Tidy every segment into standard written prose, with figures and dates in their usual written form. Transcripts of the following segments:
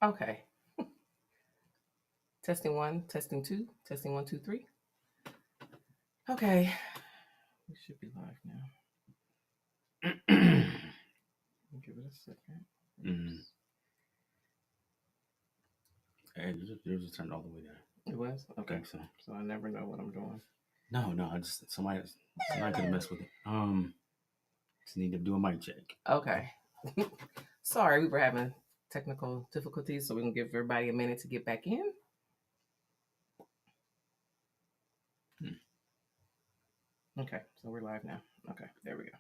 Okay. Testing one, testing two, testing one, two, three. Okay. We should be live now. Give it a second. Mm. Hey, yours was turned all the way down. It was? I Okay. think so. So I never know what I'm doing. No, I just somebody could have messed with it. Just need to do a mic check. Okay. Sorry, we were having technical difficulties, so we're gonna give everybody a minute to get back in. Okay, so we're live now. Okay, there we go.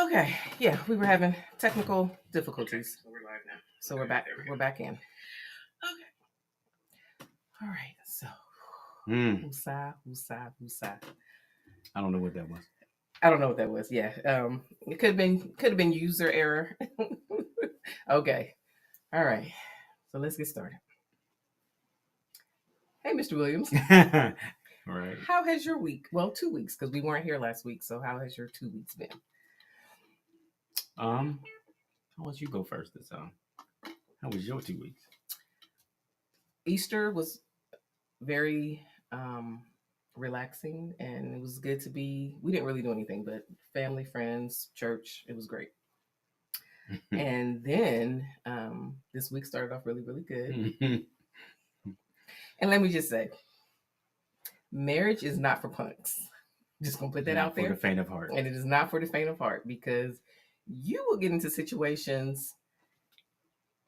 Okay, yeah, we were having technical difficulties. Okay, so we're live now. So we're back. We're back in. Okay. All right. So, whoosah. I don't know what that was. I don't know what that was. Yeah. It could have been user error. Okay. All right. So let's get started. Hey, Mr. Williams. Right. How has your week? Well, 2 weeks because we weren't here last week. So how has your 2 weeks been? I'll let you go first this time. How was your 2 weeks? Easter was very relaxing, and it was good to be. We didn't really do anything, but family, friends, church. It was great. And then this week started off really, really good. And let me just say, marriage is not for punks. Just gonna put that out there. For the faint of heart. And it is not for the faint of heart because you will get into situations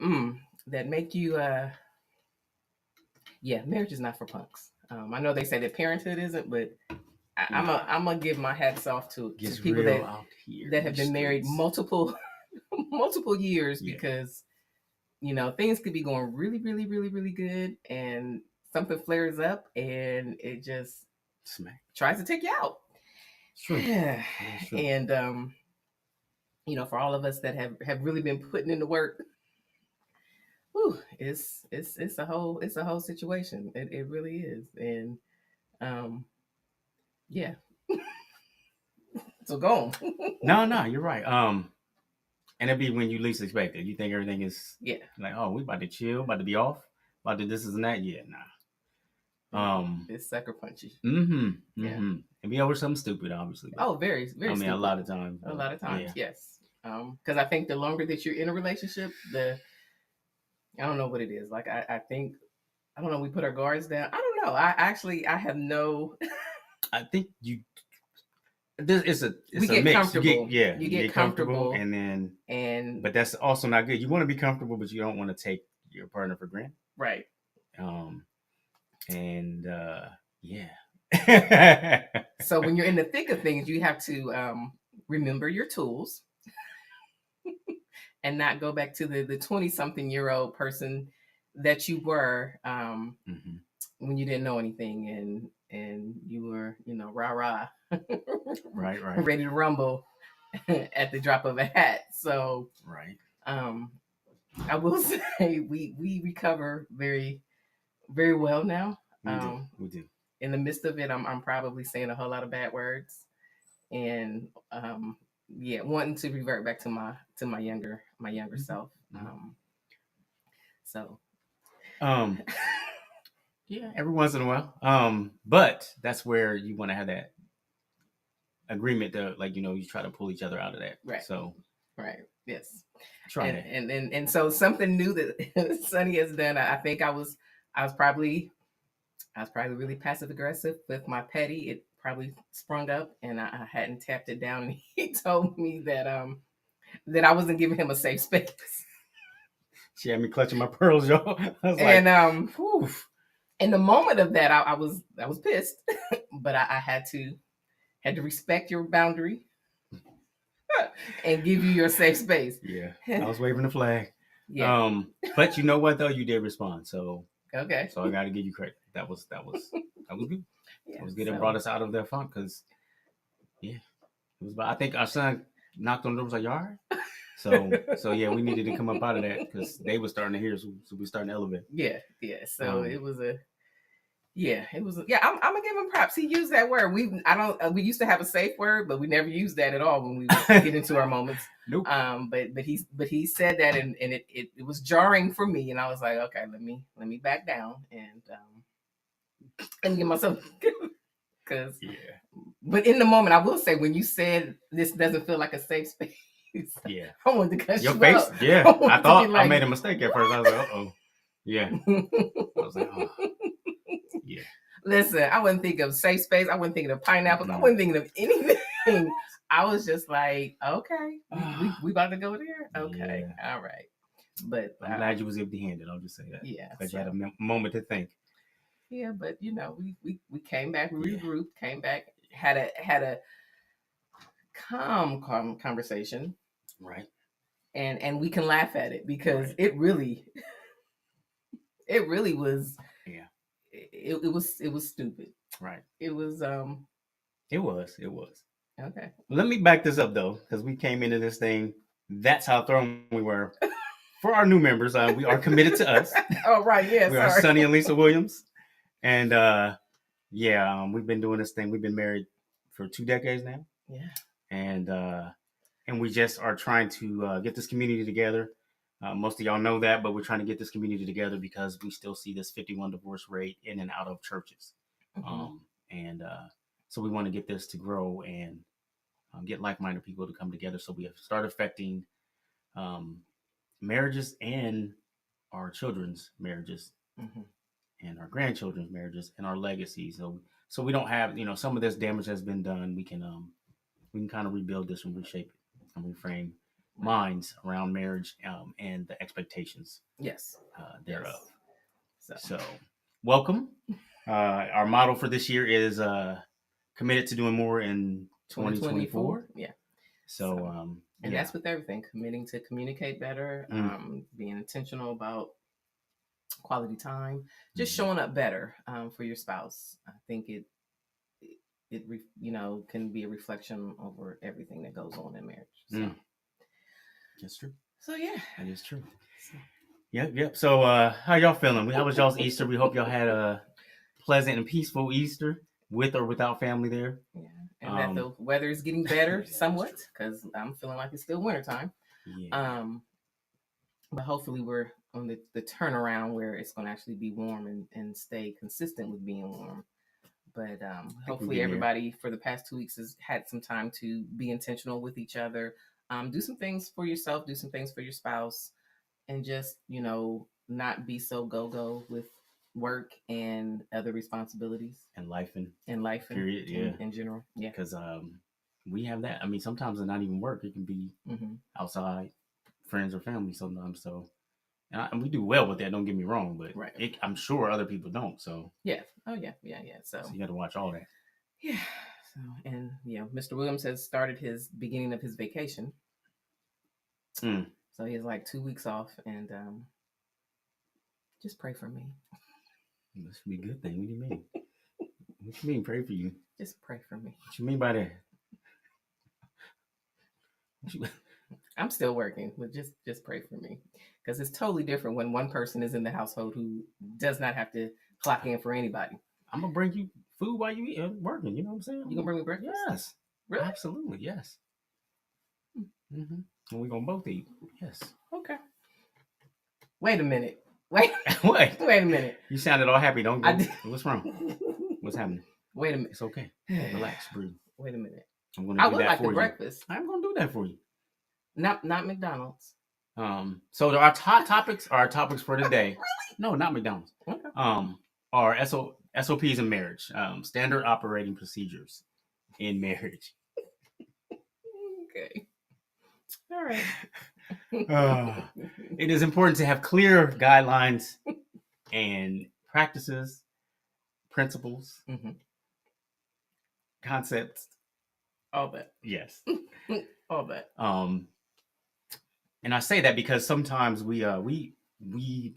that make you marriage is not for punks. I know they say that parenthood isn't, but I'm gonna give my hats off to people that have been married multiple years because things could be going really, really, really, really good, and something flares up and it just tries to take you out. True. Yeah. True. And for all of us that have really been putting in the work, it's a whole situation. It really is. And yeah. So go on. No, you're right. And it'd be when you least expect it. You think everything is like, oh, we about to chill, about to be off, about to this and that. Yeah, nah. It's sucker punchy. Yeah. And be over something stupid, obviously. Oh, very, very. I mean, stupid. A lot of times. Yes. Because I think the longer that you're in a relationship, I don't know what it is. Like I think, I don't know. We put our guards down. I don't know. I have no. I think it's a get mix. Comfortable. You get comfortable, but that's also not good. You want to be comfortable, but you don't want to take your partner for granted. Right. So when you're in the thick of things, you have to remember your tools and not go back to the 20-something-year-old person that you were when you didn't know anything and you were, rah-rah. right. Ready to rumble at the drop of a hat. So I will say we recover very, very well now. We do. In the midst of it, I'm probably saying a whole lot of bad words, and wanting to revert back to my younger self. Every once in a while. But that's where you want to have that agreement to, like, you try to pull each other out of that. Right. So. Right. Yes. Try and so something new that Sonny has done. I think I was probably really passive aggressive with my petty. It probably sprung up and I hadn't tapped it down. And he told me that I wasn't giving him a safe space. She had me clutching my pearls, y'all. I was like, in the moment of that, I was pissed, but I had to respect your boundary and give you your safe space. Yeah, I was waving the flag. Yeah. But you know what though? You did respond, so okay. So I got to give you credit. That was good. Yeah, it was good. It brought us out of their funk because, it was. I think our son knocked on the door. Was like, "You all right?" So yeah, we needed to come up out of that because they were starting to hear, so we starting to elevate. Yeah. So it was Yeah, it was. Yeah, I'm gonna give him props. He used that word. We used to have a safe word, but we never used that at all when we would get into our moments. Nope. But he said that, and it was jarring for me, and I was like, okay, let me back down and get myself because. Yeah. But in the moment, I will say, when you said this doesn't feel like a safe space, yeah, I wanted to cut your you face. up. Yeah, I thought like, I made a mistake at first. I was like, oh, yeah. I was like, oh, yeah. Listen, I wasn't thinking of safe space. I wasn't thinking of pineapples. I wasn't thinking of anything. I was just like, okay, we about to go there. Okay, yeah. All right. But I'm glad you was empty-handed. I'll just say that. Yeah, because you had a moment to think. Yeah, but we came back, we regrouped, came back, had a calm conversation, right? And we can laugh at it because it really was. Yeah, it was stupid. Right. It was. It was. Okay. Let me back this up though, because we came into this thing. That's how thrown we were. For our new members, we are committed to us. Oh right, yeah. We are Sonny and Lisa Williams, and we've been doing this thing. We've been married for 2 decades now. Yeah. And we just are trying to get this community together. Most of y'all know that, but we're trying to get this community together because we still see this 51 divorce rate in and out of churches. Mm-hmm. So we want to get this to grow and get like-minded people to come together. So we have started affecting marriages and our children's marriages, mm-hmm. and our grandchildren's marriages and our legacies. So we don't have, some of this damage has been done. We can kind of rebuild this and reshape it and reframe minds around marriage and the expectations thereof. Yes. So welcome. Our motto for this year is committed to doing more in 2024. Yeah. So and that's with everything, committing to communicate better, being intentional about quality time, just showing up better for your spouse. I think it can be a reflection over everything that goes on in marriage. So that's true. So yeah, that is true. Yep. So how y'all feeling? How was y'all's Easter? We hope y'all had a pleasant and peaceful Easter with or without family there. Yeah. And that the weather is getting better somewhat, because I'm feeling like it's still wintertime. Yeah. But hopefully we're on the turnaround where it's going to actually be warm and stay consistent with being warm. But hopefully everybody for the past 2 weeks has had some time to be intentional with each other. Do some things for yourself, do some things for your spouse, and just, not be so go-go with work and other responsibilities. And life. Period, in general. Yeah. Because we have that. I mean, sometimes it's not even work. It can be outside, friends or family sometimes. So, and we do well with that, don't get me wrong, but I'm sure other people don't. So yeah. Oh yeah. So you got to watch all that. Yeah. So, and Mr. Williams has started his beginning of his vacation. So he has like 2 weeks off, and just pray for me. This should be a good thing. What do you mean? What you mean pray for you? Just pray for me. What you mean by that? I'm still working, but just pray for me, because it's totally different when one person is in the household who does not have to clock in for anybody. I'm gonna bring you food while you working. You know what I'm saying? You gonna bring me breakfast? Yes. Really? Absolutely. Yes. Mm-hmm. And we're gonna both eat. Yes. Okay. Wait a minute. Wait a minute. You sounded all happy. Don't go. What's wrong? What's happening? Wait a minute. It's okay. Relax, breathe. Wait a minute. I'm gonna do that for you. Breakfast. I'm gonna do that for you. Not McDonald's. So our hot topics are our topics for today. Really? No, not McDonald's. Okay. Our SOPs in marriage. Standard operating procedures in marriage. Okay. All right. It is important to have clear guidelines and practices, principles, concepts, all that. Yes. All that. And I say that because sometimes we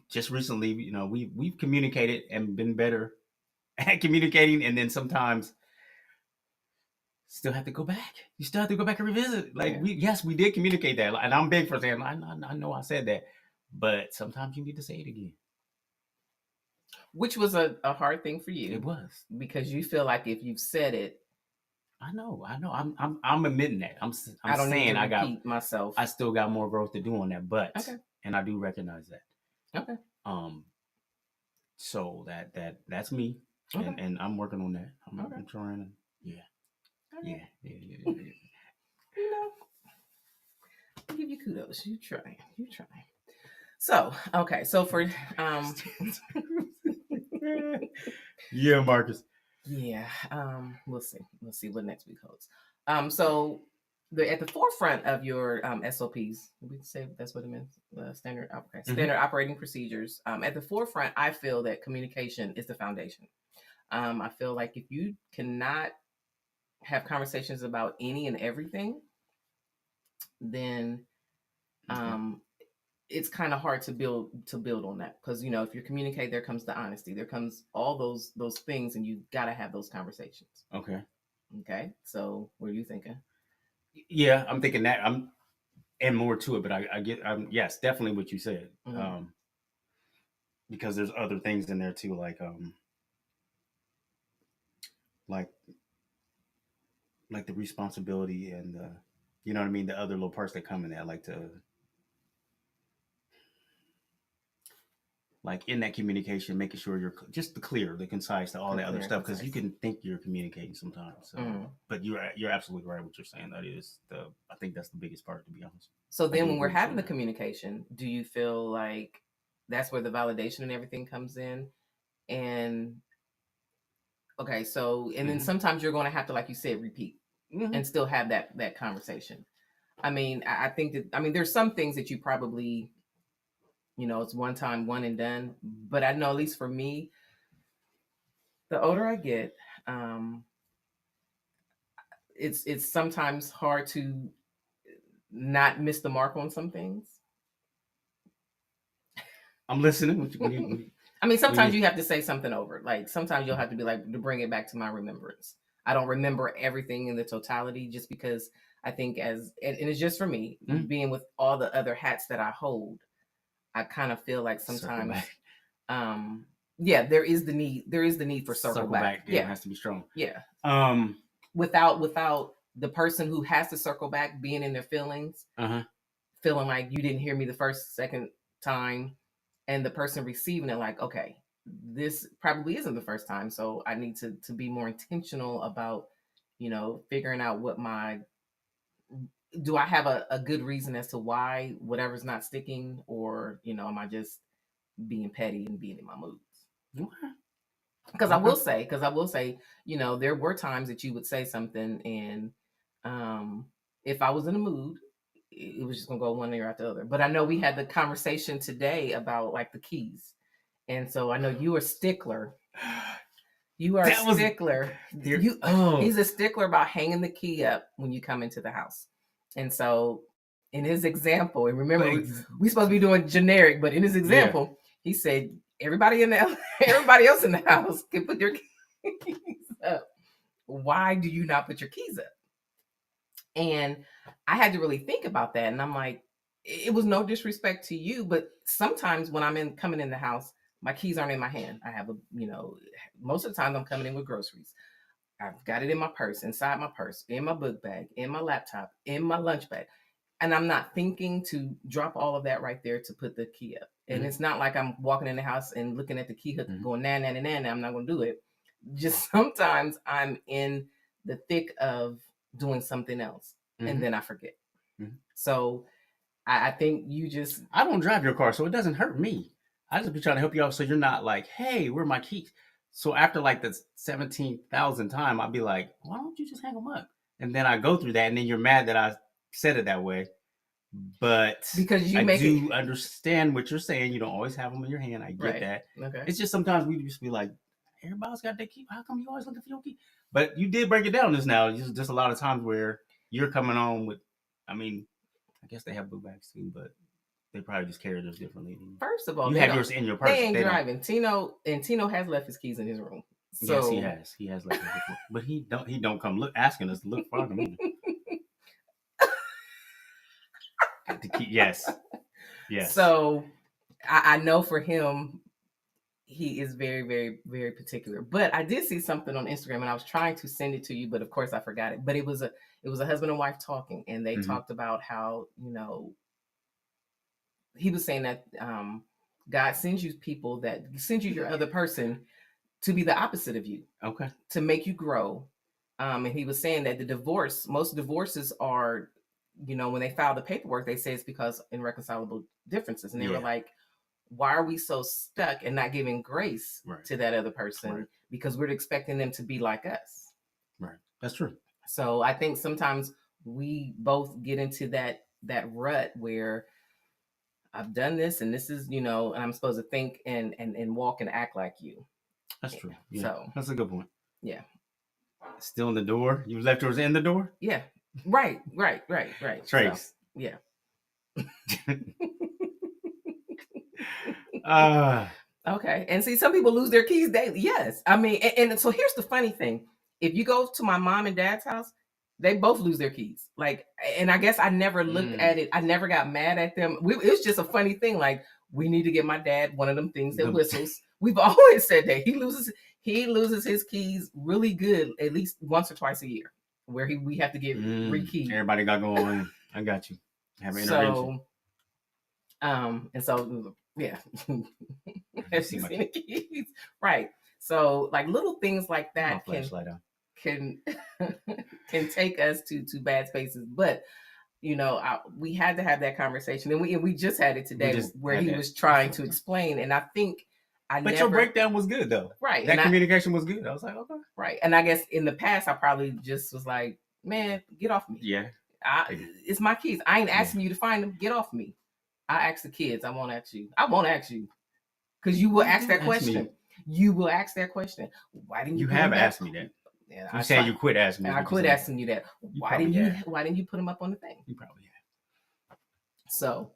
just recently, we've communicated and been better at communicating, and then sometimes still have to go back. You still have to go back and revisit. Like we did communicate that, and I'm big for saying I know I said that, but sometimes you need to say it again. Which was a hard thing for you. It was. Because you feel like if you've said it, I know. I'm admitting that. I'm I don't saying need to I repeat myself. I still got more growth to do on that, but okay. And I do recognize that. Okay. So that's me, okay. and I'm working on that. I'm trying to, yeah. You know, I'll give you kudos. You try. So okay, so for yeah, Marcus. Yeah, we'll see. We'll see what next week holds. So at the forefront of your SOPs, we say that's what it means. Standard operating procedures. At the forefront, I feel that communication is the foundation. I feel like if you cannot have conversations about any and everything, then it's kind of hard to build on that, because if you communicate, there comes the honesty, there comes all those things, and you got to have those conversations. Okay, so what are you thinking? Yeah, I'm thinking that and more to it, but I get yes, definitely what you said. Because there's other things in there too, like the responsibility and the, you know what I mean, the other little parts that come in there, like in that communication, making sure you're just the clear, the concise, all that other stuff, because you can think you're communicating sometimes. So, but you're absolutely right what you're saying. That is I think that's the biggest part, to be honest. So then, when we're having the communication, do you feel like that's where the validation and everything comes in? And okay, so and then sometimes you're going to have to, like you said, repeat and still have that conversation. I mean, I think that there's some things that you probably, it's one time, one and done. But I know, at least for me, the older I get, it's sometimes hard to not miss the mark on some things. I'm listening. What you, I mean, sometimes you have to say something over. Like sometimes you'll have to be like, to bring it back to my remembrance. I don't remember everything in the totality, just because I think and it's just for me, being with all the other hats that I hold, I kind of feel like sometimes, there is the need for circle back. Yeah, it has to be strong. Yeah. Without the person who has to circle back being in their feelings, feeling like you didn't hear me the first, second time, and the person receiving it like, okay, this probably isn't the first time, so I need to be more intentional about, figuring out do I have a good reason as to why whatever's not sticking, or, am I just being petty and being in my moods? Because I will say, there were times that you would say something, and if I was in a mood, it was just gonna go one ear after the other. But I know we had the conversation today about like the keys, and so I know you are a stickler. You are a stickler. He's a stickler about hanging the key up when you come into the house. And so, in his example, and remember, we supposed to be doing generic, but in his example, he said everybody else in the house can put their keys up. Why do you not put your keys up? And I had to really think about that. And I'm like, it was no disrespect to you, but sometimes when I'm coming in the house, my keys aren't in my hand. I have most of the time I'm coming in with groceries. I've got it in my purse, inside my purse, in my book bag, in my laptop, in my lunch bag. And I'm not thinking to drop all of that right there to put the key up. And it's not like I'm walking in the house and looking at the key hook going, nah, I'm not going to do it. Just sometimes I'm in the thick of doing something else, and then I forget. So I think I don't drive your car, so it doesn't hurt me. I just be trying to help you out, so you're not like, hey, where are my keys? So after like the 17,000th time, I'll be like, why don't you just hang them up? And then I go through that, and then you're mad that I said it that way. But because I do understand what you're saying. You don't always have them in your hand. I get that. Okay. It's just sometimes we just be like, everybody's got their key. How come you always looking for your key? But you did break it down just now. Just a lot of times where you're coming on with, I guess they have book bags too, but they probably just carry those differently. First of all, you have yours in your purse. They ain't driving. Tino has left his keys in his room. So, yes, he has left his before. But he don't come asking us to look for them either. Yes. So I know for him, he is very, very, very particular. But I did see something on Instagram, and I was trying to send it to you, but of course I forgot it. But it was a husband and wife talking, and they talked about how, he was saying that God sends you people that sends you your other person to be the opposite of you. Okay. To make you grow. And he was saying that most divorces are, when they file the paperwork, they say it's because irreconcilable differences. And they were like, why are we so stuck and not giving grace to that other person? Right. Because we're expecting them to be like us. Right. That's true. So I think sometimes we both get into that rut where I've done this and this is, and I'm supposed to think and walk and act like you. That's true. Yeah. So that's a good point. Yeah. Still in the door? You left yours in the door? Yeah. Right. Trace. So, yeah. Okay. And see, some people lose their keys daily. Yes. I mean, and so here's the funny thing. If you go to my mom and dad's house, they both lose their keys. Like, and I guess I never looked at it. I never got mad at them. It was just a funny thing. Like, we need to get my dad one of them things that whistles. We've always said that he loses his keys really good at least once or twice a year, where we have to get re-keyed. Everybody got going. I got you. Have an intervention. And so yeah, have you seen the keys? Right. So like little things like that can take us to bad spaces, but we had to have that conversation, and we just had it today where he was trying to explain, and I think your breakdown was good though, right? That communication was good. I was like, okay, right. And I guess in the past I probably just was like, man, get off me. Yeah, it's my keys. I ain't asking you to find them. Get off me. I ask the kids. I won't ask you. Because you will ask that question. You will ask that question. Why didn't you? You have asked me that. Yeah, you said you quit asking me. I quit asking you that. Why didn't you put them up on the thing? You probably have. So,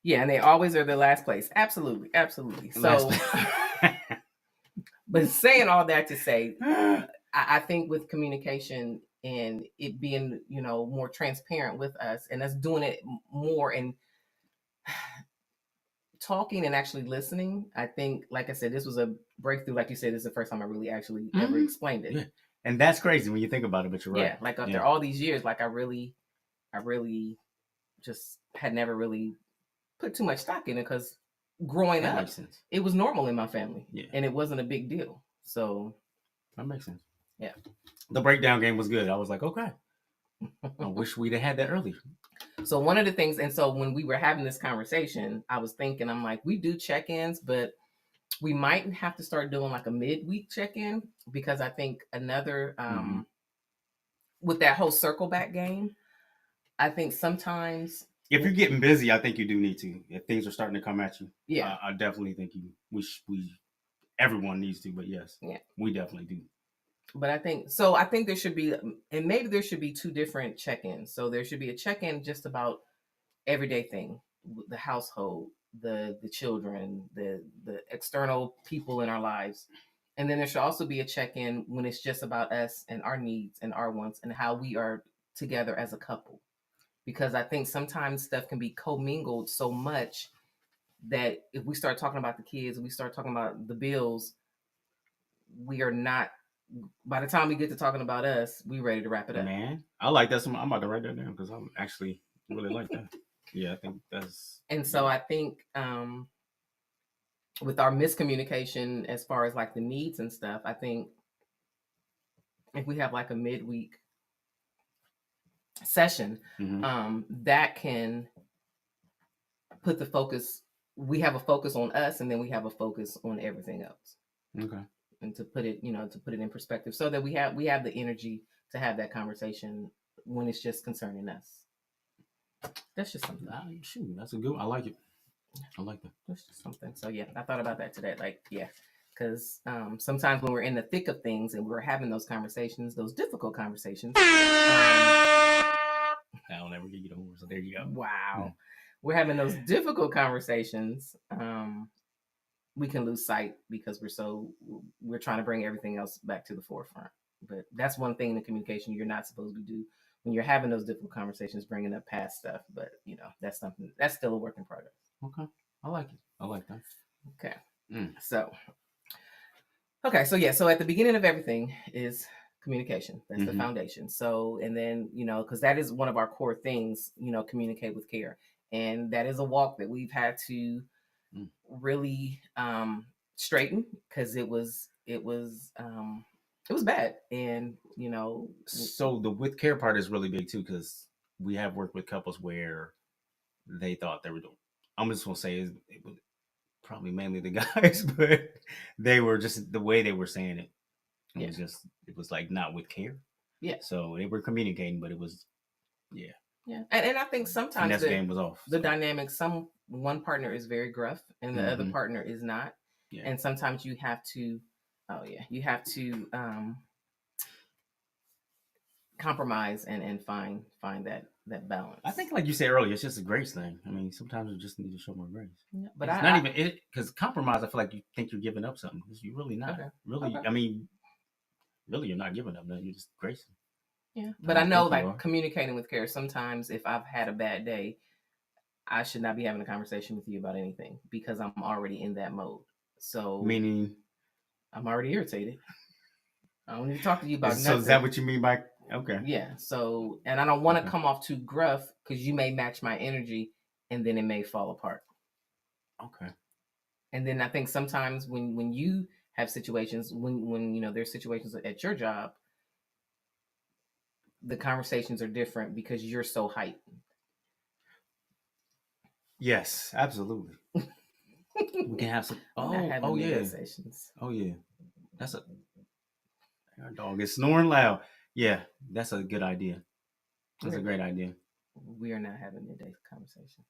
yeah, and they always are the last place. Absolutely. So, but saying all that to say, I think with communication and it being, more transparent with us and us doing it more and talking and actually listening, I think, like I said, this was a breakthrough. Like you said, this is the first time I really actually ever explained it. Yeah. And that's crazy when you think about it, but you're right. Yeah, like after all these years, like I really just had never really put too much stock in it because growing up, it was normal in my family. Yeah. And it wasn't a big deal. So that makes sense. Yeah. The breakdown game was good. I was like, okay. I wish we'd have had that earlier. So one of the things, and so when we were having this conversation, I was thinking, I'm like, we do check-ins, but we might have to start doing like a midweek check-in because I think another, with that whole circle back game, I think sometimes if you're getting busy, I think you do need to. If things are starting to come at you, yeah, I definitely think everyone needs to. But yes, we definitely do. But I think there should be, and maybe there should be two different check-ins. So there should be a check-in just about everyday thing, the household, the children, the external people in our lives. And then there should also be a check-in when it's just about us and our needs and our wants and how we are together as a couple. Because I think sometimes stuff can be commingled so much that if we start talking about the kids, we start talking about the bills, we are not, by the time we get to talking about us, we ready to wrap it up. Man, I like that. I'm about to write that down because I'm actually really like that. Yeah, I think that's... And so I think with our miscommunication as far as like the needs and stuff, I think if we have like a midweek session, that can put the focus, we have a focus on us and then we have a focus on everything else. Okay. And to put it in perspective so that we have the energy to have that conversation when it's just concerning us. That's just something. Shoot, that's a good one. I like it. I like that. That's just something. So yeah, I thought about that today. Like, yeah, because sometimes when we're in the thick of things and we're having those conversations, those difficult conversations. I'll never give you the horse. So there you go. Wow. We're having those difficult conversations. We can lose sight because we're trying to bring everything else back to the forefront. But that's one thing in the communication you're not supposed to do when you're having those difficult conversations, bringing up past stuff. But that's something that's still a work in progress. Okay, I like it. I like that. Okay, so Okay, so at the beginning of everything is communication. That's the foundation. So, and then, because that is one of our core things, communicate with care. And that is a walk that we've had to really straighten, because it was bad. And, so the with care part is really big too, because we have worked with couples where they thought they were doing, I'm just going to say it was probably mainly the guys, but they were just, the way they were saying it, it was like not with care. Yeah. So they were communicating, but it was, yeah. And I think sometimes the game was off. The dynamic, one partner is very gruff and the other partner is not. Yeah. And sometimes you have to, compromise and find that balance. I think, like you said earlier, it's just a grace thing. I mean, sometimes we just need to show more grace. Yeah, but it's not even it, because compromise, I feel like you think you're giving up something, because you're really not. Okay. Really, okay. I mean, really, you're not giving up. No, you're just gracing. Yeah, but I know, like, communicating with care. Sometimes, if I've had a bad day, I should not be having a conversation with you about anything, because I'm already in that mode. So, meaning, I'm already irritated. I don't need to talk to you about nothing. So is that what you mean by okay? Yeah. So, and I don't want to come off too gruff, because you may match my energy, and then it may fall apart. Okay. And then I think sometimes when you have situations, when there's situations at your job, the conversations are different because you're so heightened. Yes, absolutely. We can have some. Oh yeah. Oh yeah. That's our dog is snoring loud. Yeah, that's a good idea. That's a great idea. We are not having midday conversations.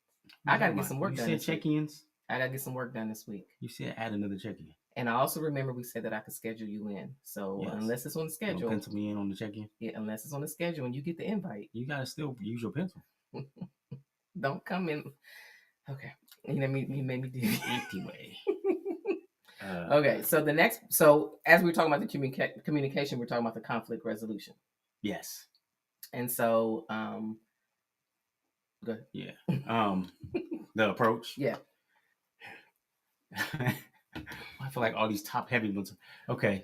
I gotta get some work done. You said check-ins. I gotta get some work done this week. You said add another check-in. And I also remember we said that I could schedule you in. So unless it's on the schedule, pencil me in on the check-in. Yeah, unless it's on the schedule and you get the invite, you gotta still use your pencil. Don't come in. Okay, you made me do it anyway. Okay, so as we're talking about the communication, we're talking about the conflict resolution. Yes. And so, go ahead. Yeah. The approach. Yeah. I feel like all these top heavy ones. Okay.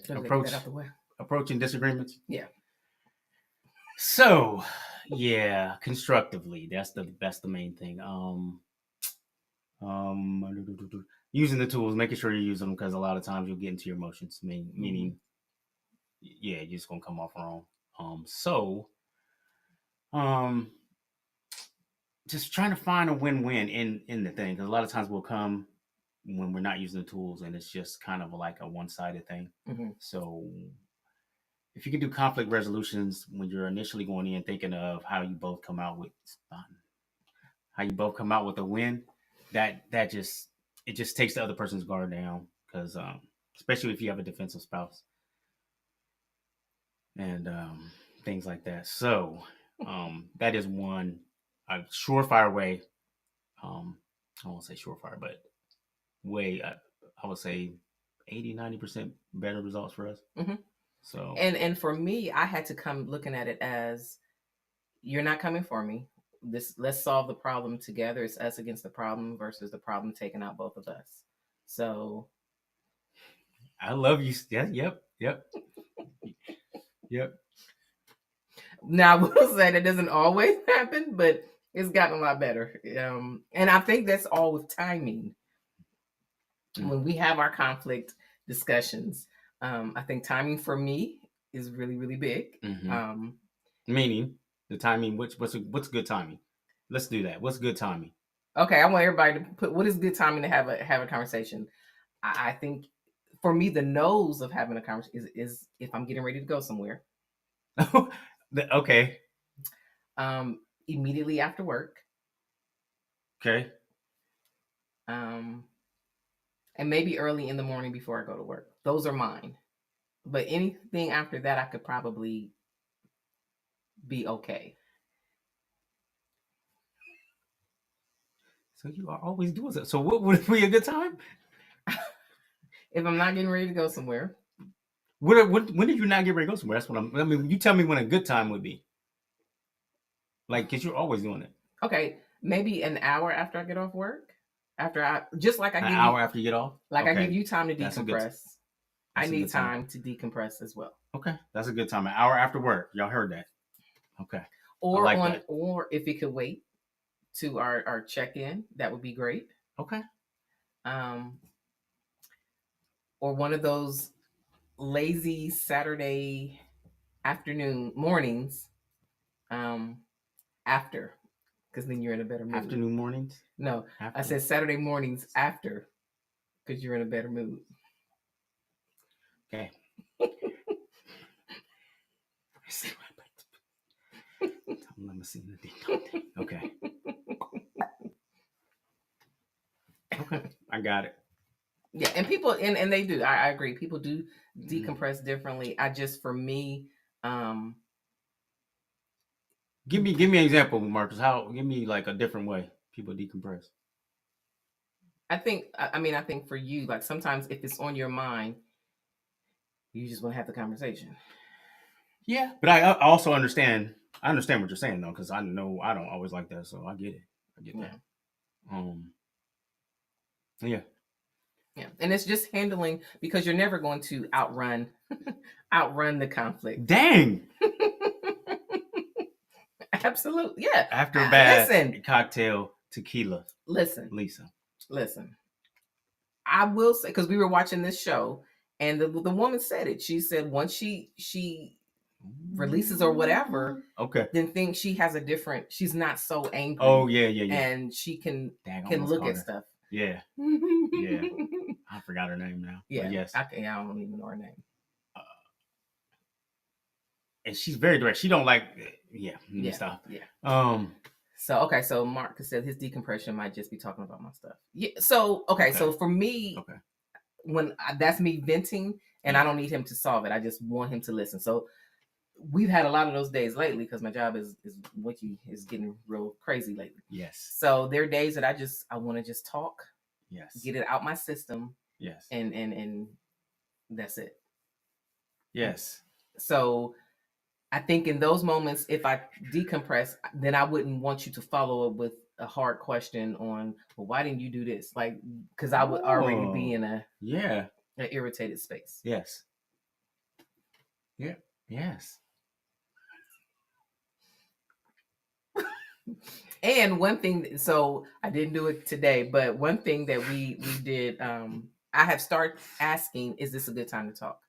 Approaching disagreements. Yeah. So, yeah, constructively. That's the main thing. Using the tools, making sure you use them, because a lot of times you'll get into your emotions. Meaning, yeah, you're just gonna come off wrong. Just trying to find a win-win in the thing, because a lot of times we'll come when we're not using the tools, and it's just kind of like a one-sided thing. So if you can do conflict resolutions when you're initially going in thinking of how you both come out with a win, that just takes the other person's guard down, because especially if you have a defensive spouse and things like that. So that is one surefire way. I won't say surefire, but way I would say 80-90% better results for us. So and for me, I had to come looking at it as, you're not coming for me. Let's solve the problem together. It's us against the problem versus the problem taking out both of us. So I love you. Yeah, yep. Now, I will say that doesn't always happen, but it's gotten a lot better. And I think that's all with timing. When we have our conflict discussions, I think timing for me is really, really big. Meaning the timing. What's good timing? Let's do that. What's good timing? Okay, I want everybody to put what is good timing to have a conversation. I think for me, the nose of having a conversation is if I'm getting ready to go somewhere. Okay. Immediately after work. Okay. And maybe early in the morning before I go to work. Those are mine. But anything after that, I could probably be okay. So you are always doing that. So what would be a good time? If I'm not getting ready to go somewhere. When did you not get ready to go somewhere? That's what I mean, you tell me when a good time would be. Like, because you're always doing it. Okay, maybe an hour after I get off work. After I give hour after you get off? Like, okay. I give you time to decompress. I need time to decompress as well. Okay, that's a good time. An hour after work. Y'all heard that? Okay. Or or if it could wait to our check-in, that would be great. Okay. Or one of those lazy Saturday afternoon mornings. After, because then you're in a better mood. Afternoon mornings? No, after. I said Saturday mornings after, because you're in a better mood. Okay. Okay. Okay, I got it. Yeah, and people and they do. I agree. People do decompress differently. For me, give me an example, Marcus. Give me like a different way people decompress. I think for you, like sometimes if it's on your mind, you just want to have the conversation. Yeah, but I also understand. I understand what you're saying though, because I know I don't always like that, so I get it. I get that. Yeah. Yeah, and it's just handling, because you're never going to outrun the conflict. Dang. Absolutely, yeah. After a bad cocktail, tequila. Listen, Lisa. Listen. I will say, because we were watching this show, and the woman said it. She said once she releases or whatever, okay, then thinks she has a different. She's not so angry. Oh yeah. And she can look at stuff. Yeah. Yeah. I forgot her name now. Yeah. But yes. I don't even know her name. And she's very direct. She don't like. Yeah. Stop. Yeah. So Mark said his decompression might just be talking about my stuff. Yeah. So okay. So for me, when that's me venting, and I don't need him to solve it. I just want him to listen. So we've had a lot of those days lately because my job is getting real crazy lately. Yes. So there are days that I want to just talk. Yes. Get it out my system. Yes. And that's it. Yes. So I think in those moments, if I decompress, then I wouldn't want you to follow up with a hard question on, well, why didn't you do this? Like, because I would already be in an irritated space. Yes. Yeah. Yes. And one thing, so I didn't do it today, but one thing that we did, I have started asking, is this a good time to talk?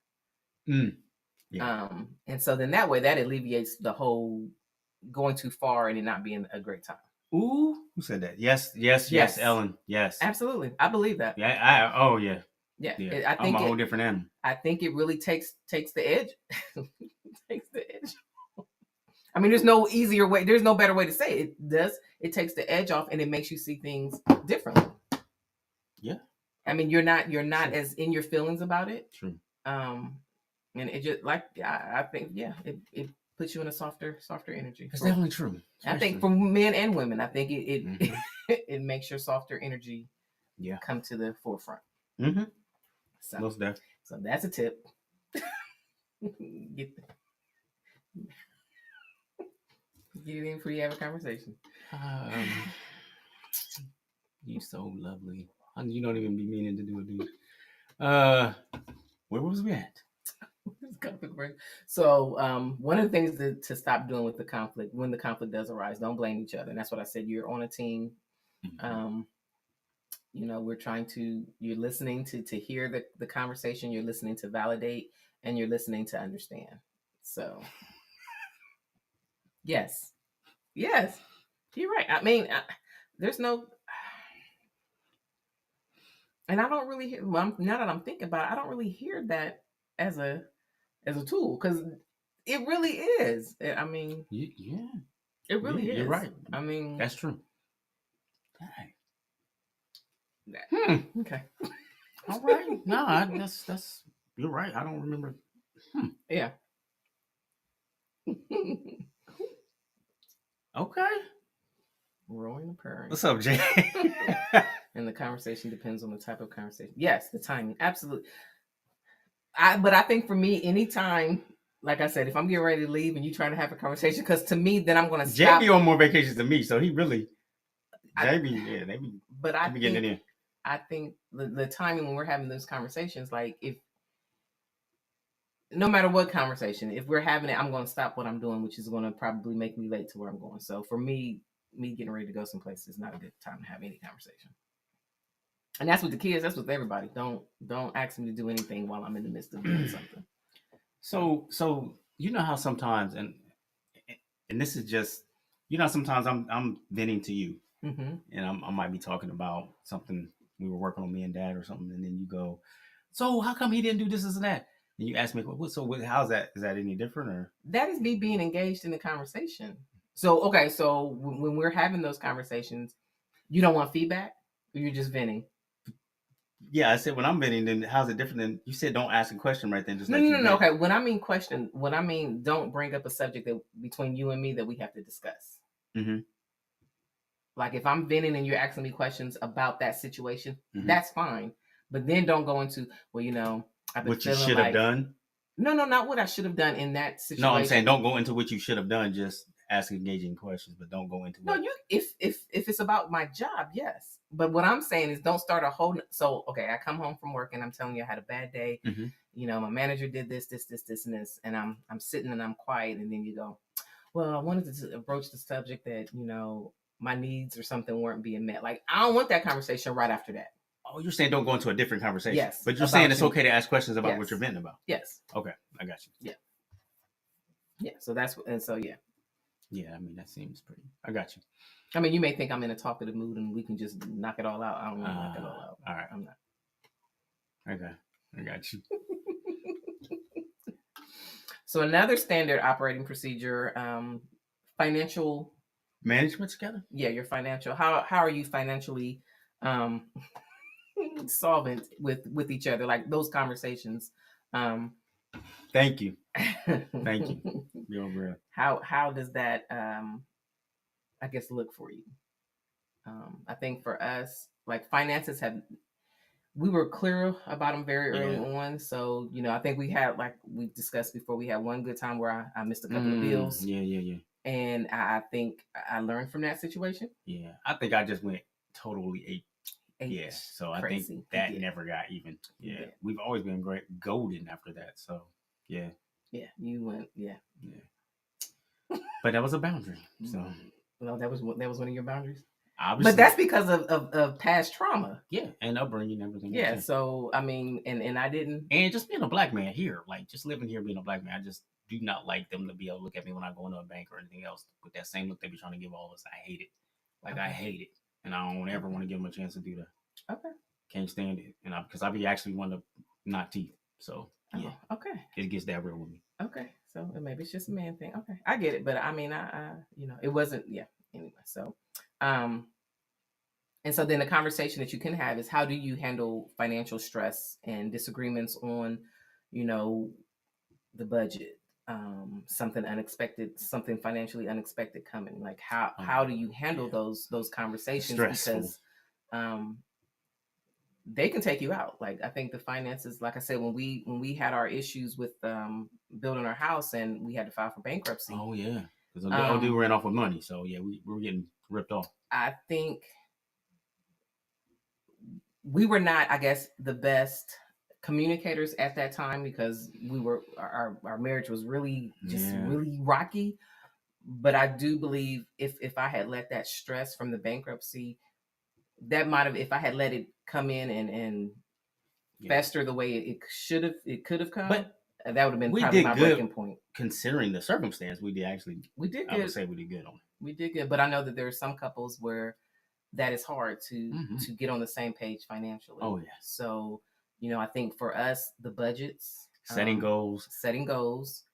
Yeah. And so then that way that alleviates the whole going too far and it not being a great time. Ooh, who said that? Yes, Ellen. Yes. Absolutely. I believe that. Yeah. Yeah. I think I'm a whole different animal. I think it really takes the edge. Takes the edge. I mean, there's no easier way. There's no better way to say it. It does. It takes the edge off and it makes you see things differently. Yeah. I mean, you're not as in your feelings about it. True. And it just I think it puts you in a softer energy. It's definitely true. I think for men and women, I think it it makes your softer energy come to the forefront. Mm-hmm. So that's a tip. Get it in before you have a conversation. You so lovely. You don't even be meaning to do it, dude. Where was we at? So one of the things to stop doing with the conflict, when the conflict does arise, don't blame each other. And that's what I said. You're on a team. Mm-hmm. You're listening to hear the conversation. You're listening to validate, and you're listening to understand. So yes, you're right. I mean, there's no, and I don't really hear. Well, now that I'm thinking about it, I don't really hear that as a tool, because it really is. I mean, it really is. You're right. I mean, that's true. Okay. All right. No, that's you're right. I don't remember. Yeah. Okay. Roaring and purring. What's up, Jay? And the conversation depends on the type of conversation. Yes, the timing. Absolutely. But I think for me, anytime, like I said, if I'm getting ready to leave and you trying to have a conversation, because to me, then I'm going to stop. JB on more vacations than me, so he really. JB, they be. But I be getting it in. I think the timing when we're having those conversations, like if no matter what conversation, if we're having it, I'm going to stop what I'm doing, which is going to probably make me late to where I'm going. So for me getting ready to go someplace is not a good time to have any conversation. And that's with the kids. That's with everybody. Don't ask me to do anything while I'm in the midst of doing something. So you know how sometimes, and this is just, you know, sometimes I'm venting to you, and I might be talking about something we were working on, me and Dad or something, and then you go, so how come he didn't do this and that? And you ask me, how's that? Is that any different, or that is me being engaged in the conversation? So okay, so when we're having those conversations, you don't want feedback, or you're just venting? Yeah, I said when I'm venting, then how's it different than you said? Don't ask a question right then. Just no. Okay, when I mean question, what I mean, don't bring up a subject that between you and me that we have to discuss. Like if I'm venting and you're asking me questions about that situation, that's fine. But then don't go into, well, you know, I've been what you should have done. No, not what I should have done in that situation. No, I'm saying don't go into what you should have done. Just ask engaging questions, but don't go into. No, you if it's about my job, yes. But what I'm saying is don't start a whole. So okay, I come home from work and I'm telling you I had a bad day. You know, my manager did this, and this, and I'm sitting and I'm quiet, and then you go, well, I wanted to broach the subject that, you know, my needs or something weren't being met. Like I don't want that conversation right after that. Oh, you're saying don't go into a different conversation. Yes. But you're saying it's okay to ask questions about what you're venting about. Yes. Okay, I got you. Yeah. Yeah. So that's and so yeah. Yeah, I mean that seems pretty. I got you. I mean, you may think I'm in a talkative mood and we can just knock it all out. I don't want to knock it all out. All right, I'm not. Okay, I got you. So another standard operating procedure, financial management together. Yeah, your financial. How are you financially solvent with each other? Like those conversations. Thank you. Thank you. You're real. How does that I guess look for you? I think for us, like finances we were clear about them very early on. So, you know, I think we had, like we discussed before, we had one good time where I missed a couple of bills. Yeah. And I think I learned from that situation. Yeah. I think I just went totally eight. Yeah. So crazy. I think that never got even. Yeah. We've always been great golden after that. So yeah. Yeah. You went, yeah. But that was a boundary. So well, that was one of your boundaries. Obviously. But that's because of past trauma. Yeah, and upbringing, everything. Yeah, so I mean, and I didn't. And just being a black man here, like just living here, being a black man, I just do not like them to be able to look at me when I go into a bank or anything else with that same look they be trying to give all of us. I hate it. Like I hate it, and I don't ever want to give them a chance to do that. Okay. Can't stand it, and because I be actually want to knock teeth. So yeah. Okay. It gets that real with me. Okay, so maybe it's just a man thing. Okay, I get it, but I mean, I you know, it wasn't. Yeah. Anyway, so and so then the conversation that you can have is how do you handle financial stress and disagreements on, you know, the budget, something unexpected, something financially unexpected coming. Like how do you handle those conversations? Stressful. Because they can take you out. Like I think the finances, like I said, when we had our issues with building our house and we had to file for bankruptcy. Oh yeah, because the old dude ran off with money. So yeah, we were getting ripped off. I think we were not, I guess, the best communicators at that time because we were our marriage was really really rocky. But I do believe if I had let that stress from the bankruptcy, that might have, if I had let it come in and fester the way it could have come, but that would have been probably my breaking point. Considering the circumstance, we did good. I would say we did good on it. We did good, but I know that there are some couples where that is hard to get on the same page financially. Oh yeah. So, you know, I think for us, the budgets, setting goals.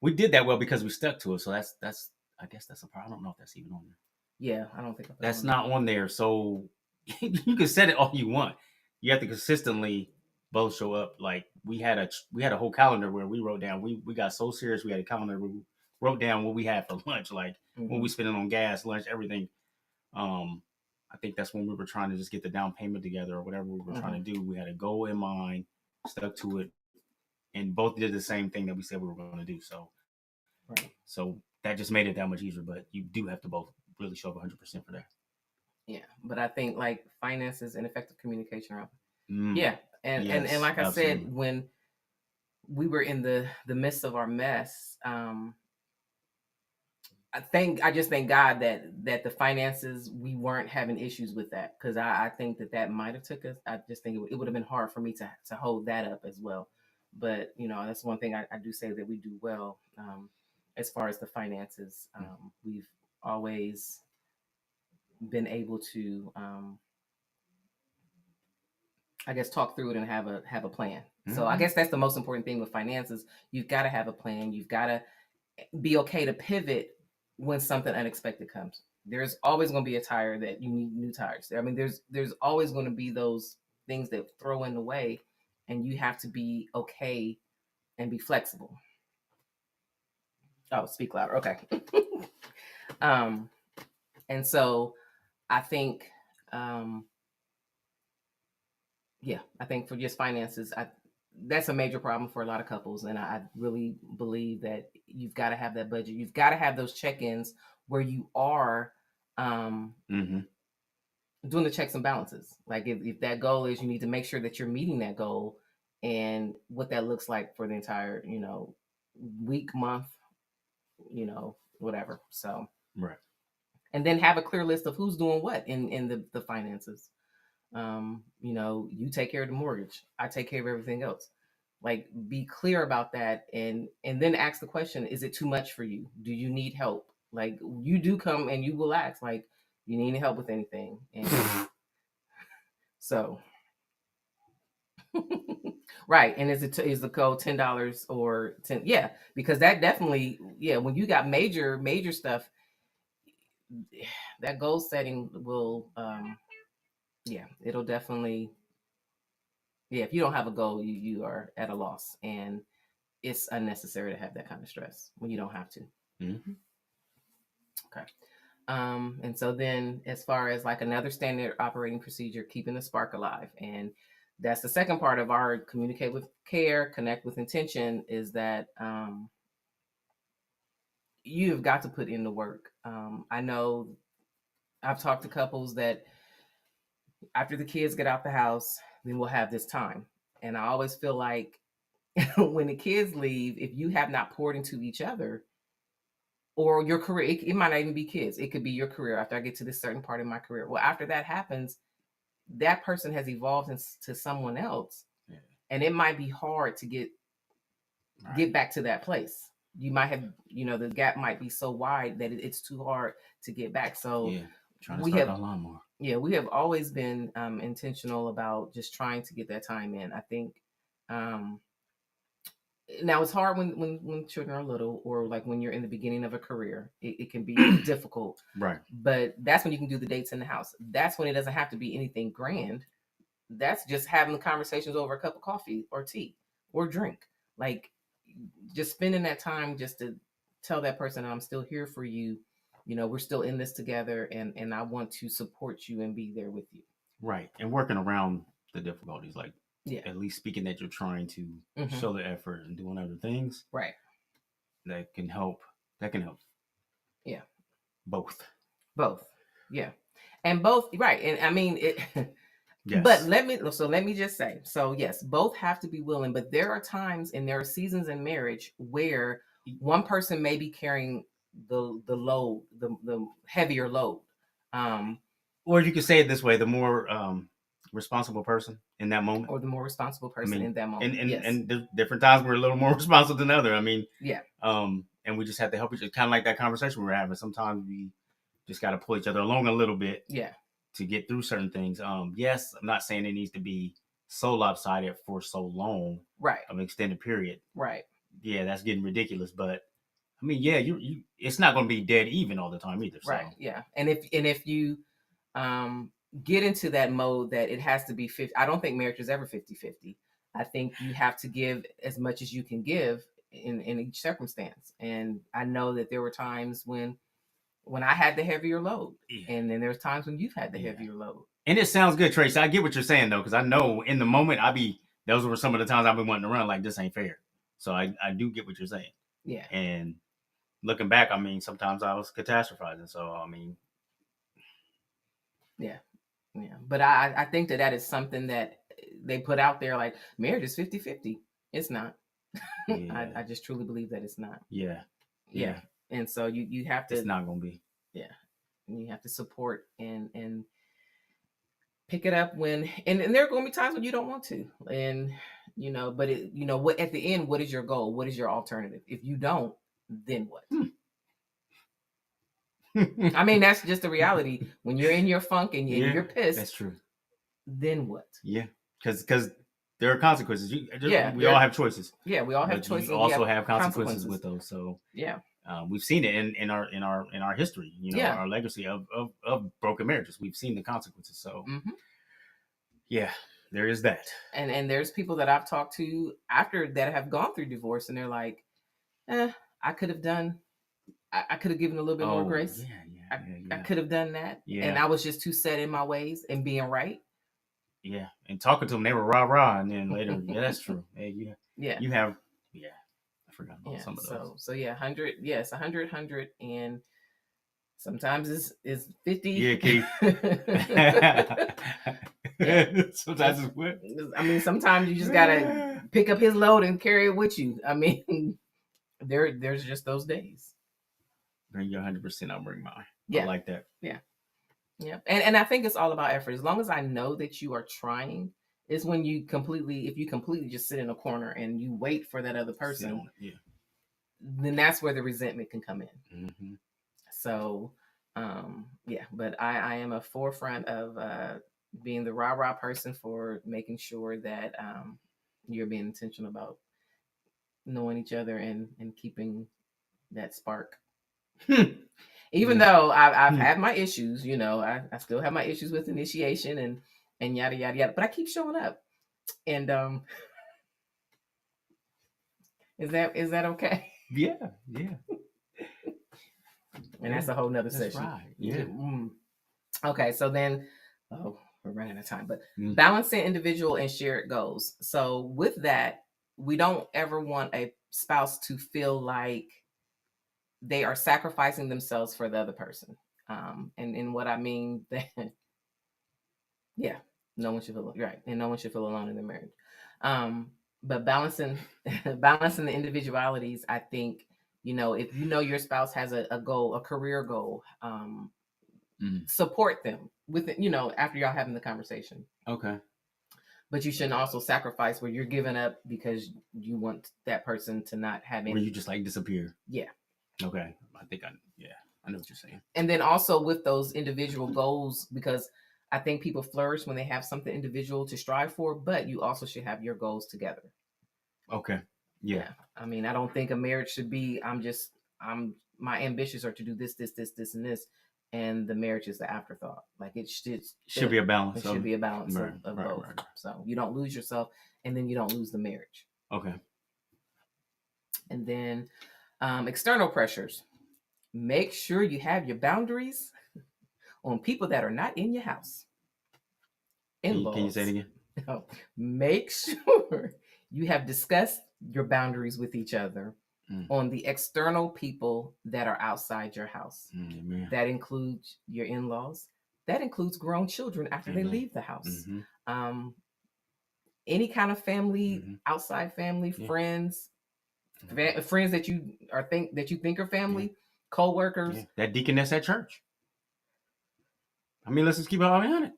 We did that well because we stuck to it. So that's I guess that's a problem. I don't know if that's even on there. Yeah, I don't think that's not on there. So you can set it all you want. You have to consistently both show up. Like we had a whole calendar where we wrote down. We got so serious. We had a calendar where we wrote down what we had for lunch, like what we spending on gas, lunch, everything. I think that's when we were trying to just get the down payment together or whatever we were trying to do. We had a goal in mind, stuck to it, and both did the same thing that we said we were going to do. So, so that just made it that much easier. But you do have to both really show up 100% for that. Yeah, but I think like finances and effective communication. Yeah, and like I said, when we were in the midst of our mess. I just thank God that the finances, we weren't having issues with that, because I think that might have took us. I just think it would have been hard for me to hold that up as well. But that's one thing I do say that we do well, as far as the finances. We've always been able to, I guess, talk through it and have a plan. So I guess that's the most important thing with finances. You've got to have a plan. You've got to be okay to pivot when something unexpected comes. There's always going to be a tire that you need new tires. I mean, there's always going to be those things that throw in the way, and you have to be okay and be flexible. Oh, speak louder. Okay. And so I think, I think for just finances, that's a major problem for a lot of couples. And I really believe that you've got to have that budget. You've got to have those check-ins where you are doing the checks and balances. Like if that goal is, you need to make sure that you're meeting that goal, and what that looks like for the entire, week, month, whatever. So, right. And then have a clear list of who's doing what in the finances. You take care of the mortgage. I take care of everything else. Like, be clear about that, and then ask the question: is it too much for you? Do you need help? Like, you do come and you will ask, like, you need any help with anything? And so, right. And is the code $10 or 10? Yeah, because that definitely, when you got major stuff, that goal setting will, it'll definitely, if you don't have a goal, you are at a loss, and it's unnecessary to have that kind of stress when you don't have to. Okay. And so then, as far as like another standard operating procedure, keeping the spark alive. And that's the second part of our communicate with care, connect with intention, is that you've got to put in the work. I know I've talked to couples that after the kids get out the house, then we'll have this time. And I always feel like when the kids leave, if you have not poured into each other or your career, it might not even be kids. It could be your career. After I get to this certain part of my career, well, after that happens, that person has evolved into someone else, and it might be hard to get back to that place. You might have, the gap might be so wide that it's too hard to get back. So trying to start a lot more. We have always been intentional about just trying to get that time in. I think now it's hard when children are little, or like when you're in the beginning of a career, it can be difficult. Right. But that's when you can do the dates in the house. That's when it doesn't have to be anything grand. That's just having the conversations over a cup of coffee or tea or drink. Like, just spending that time just to tell that person, I'm still here for you. We're still in this together, and I want to support you and be there with you. Right. And working around the difficulties, like at least speaking that you're trying to show the effort and doing other things. Right. That can help. Yeah. Both. Yeah. And both, right. And I mean it. Yes. But let me just say, so yes, both have to be willing, but there are times and there are seasons in marriage where one person may be carrying the load, the heavier load. Or you could say it this way: the more responsible person in that moment, or the more responsible person in that moment. And there's different times we're a little more responsible than other. I mean, yeah. And we just have to help each other, kind of like that conversation we were having. Sometimes we just got to pull each other along a little bit. Yeah. To get through certain things. Yes, I'm not saying it needs to be so lopsided for so long. Right. An extended period. Right. Yeah, that's getting ridiculous. But I mean, yeah, you it's not going to be dead even all the time either. So. Right. Yeah. And if you get into that mode that it has to be 50, I don't think marriage is ever 50-50. I think you have to give as much as you can give in each circumstance. And I know that there were times when I had the heavier load, and then there's times when you've had the heavier load. And it sounds good, Tracy. I get what you're saying though, because I know in the moment those were some of the times I've been wanting to run like, this ain't fair. So I do get what you're saying. Yeah. And looking back, I mean, sometimes I was catastrophizing. So I mean, yeah. But I think that is something that they put out there, like marriage is 50-50. It's not. Yeah. I just truly believe that it's not. Yeah. And so you have to. It's not gonna be. Yeah, and you have to support and pick it up when and there are going to be times when you don't want to, and but what at the end, what is your goal? What is your alternative? If you don't, then what? I mean, that's just the reality. When you're in your funk and you're pissed, that's true. Then what? Yeah, because there are consequences. We all have choices. Yeah, we all have choices. You also have consequences with those. So yeah, we've seen it in our history. Our legacy of broken marriages. We've seen the consequences. So yeah, there is that. And there's people that I've talked to after that have gone through divorce, and they're like, I could have done. I could have given a little bit more grace. I could have done that. Yeah. And I was just too set in my ways and being right. Yeah. And talking to them, they were rah-rah. And then later, that's true. Hey, you have, I forgot about some of those. So 100, yes, 100. And sometimes it's 50. Yeah, Keith. Sometimes it's what? I mean, sometimes you just got to pick up his load and carry it with you. I mean, there's just those days. Bring your 100%, I'll bring mine. Yeah. I like that. Yeah. Yeah. And I think it's all about effort. As long as I know that you are trying, is when if you completely just sit in a corner and you wait for that other person, then that's where the resentment can come in. Mm-hmm. So, but I am a forefront of being the rah-rah person for making sure that you're being intentional about knowing each other and keeping that spark. Even though I've had my issues, I still have my issues with initiation and yada yada yada, but I keep showing up. And is that okay? Yeah. And that's a whole nother session. Right. Yeah. Okay, so then we're running out of time, but balancing individual and shared goals. So with that, we don't ever want a spouse to feel like they are sacrificing themselves for the other person. And what I mean that, no one should feel right, and no one should feel alone in their marriage. But balancing the individualities, I think, if your spouse has a goal, a career goal, support them with it, after y'all having the conversation. Okay. But you shouldn't also sacrifice where you're giving up because you want that person to not have any. Where you just disappear. Yeah. Okay. I know what you're saying. And then also with those individual goals, because I think people flourish when they have something individual to strive for, but you also should have your goals together. Okay. Yeah. I mean, I don't think a marriage should be, my ambitions are to do this, and this, and the marriage is the afterthought. Like it should be a balance. It should be a balance of both. Right. So you don't lose yourself, and then you don't lose the marriage. Okay. And then external pressures. Make sure you have your boundaries on people that are not in your house. Can you say it again? No. Make sure you have discussed your boundaries with each other on the external people that are outside your house. Amen. That includes your in-laws. That includes grown children after they leave the house. Any kind of family, outside family, friends, friends that you think are family, co-workers. That deaconess at church. I mean, let's just keep it all on it.